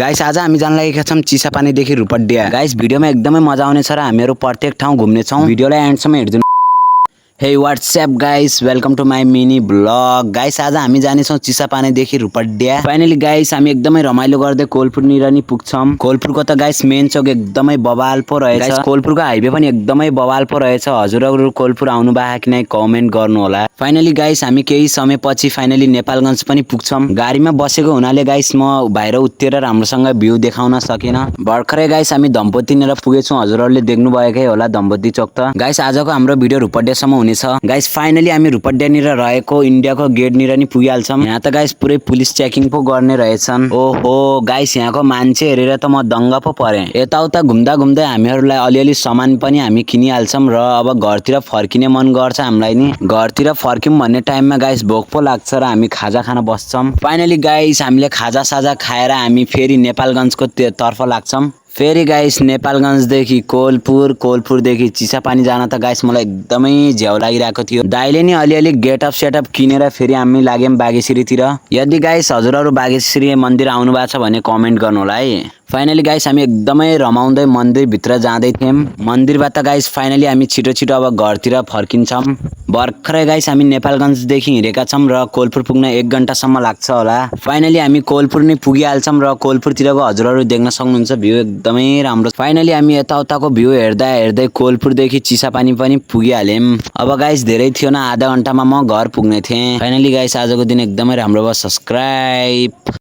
Guys आज हामी जान लागेका छौं चिसापानीदेखि रूपड्डिया। गाइस भिडियोमा एकदमै मजा आउनेछ र हामीहरु प्रत्येक ठाउँ घुम्ने छौं। भिडियोलाई एन्डसम्म हेर्दिनु। Hey what's up guys, welcome to my mini blog. Guys आज हामी जाने छौं चिसापानीदेखि रूपड्डिया। फाइनली गाइस हामी एकदमै रमाइलो गर्दै कोलपुरनिर नि पुग्छौं। कोलपुरको त गाइस मेन चौक एकदमै बवाल पो रहेछ। गाइस कोलपुरको हाइवे पनि एकदमै बवाल पो रहेछ। हजुरहरु कोलपुर आउनु भए कि नै कमेन्ट गर्नु होला। फाइनली गाइस हामी केही समयपछि फाइनली नेपालगञ्ज पनि पुग्छौं। गाडीमा बसेको हुनाले गाइस म बाहिर उत्तेर राम्रोसँग भ्यू देखाउन सकिन। भर्खरै गाइस हामी दम्पतिनिर पुगेछौं। हजुरहरुले देख्नु भएकै होला दम्पति चौक त। गाइस आजको हाम्रो भिडियो रूपड्डियासम्म हुनेछ। गाइस फाइनली हामी रूपड्डियानिर रहेको इन्डियाको गेटनिर नि पुगिहाल्छौं। यहाँ त गाइस पुरै पुलिस चेकिङ पो गर्ने रहेछन्। ओहो गाइस यहाँको मान्छे हेरेर त म दंग पो परे। यताउता घुम्दा घुम्दै हामीहरुलाई अलिअलि सामान पनि हामी किनिहाल्छौं र अब घरतिर फर्किने मन गर्छ हामीलाई नि। घरतिर फर्कियौं भन्ने टाइममा गाइस भोक पो लाग्छ र हामी खाजा खान बस्छौं। फाइनली गाइस हामीले खाजा साजा खाएर हामी फेरि नेपालगञ्जको तर्फ लाग्छौं। फेरि गाइस नेपालगञ्जदेखि कोलपुर, कोलपुरदेखि चिसापानी जान त गाइस मलाई एकदमै झ्याउ लागिरहेको थियो। दाइले नि अलिअलि गेटअप सेटअप किनेर फेरि हामी लाग्यौं बागेश्रीतिर। यदि गाइस हजुरहरु बागेश्री मन्दिर आउनु भएको छ भने कमेन्ट गर्नु होला है। फाइनली गाइस हामी एकदमै रमाउँदै मन्दिर भित्र जाँदै थियौं। मन्दिरबाट गाइस फाइनली हामी छिटो छिटो अब घरतिर फर्किन्छौं। भर्खरै गाइस हामी नेपालगञ्जदेखि हिँडेका छौं र कोलपुर पुग्न 1 घण्टासम्म लाग्छ होला। फाइनली हामी कोलपुर नि पुगिहाल्छौं र कोलपुरतिरको हजुरहरु देख्न सक्नुहुन्छ भ्यू एकदमै राम्रो। फाइनली हामी यताउताको भ्यू हेर्दा हेर्दै कोलपुरदेखि चिसापानी पनि पुगिहाल्यौं। अब गाइस धेरै थियो न, आधा घण्टामा म घर पुग्ने थिएँ। फाइनली गाइस आजको दिन एकदमै राम्रो भयो। सब्स्क्राइब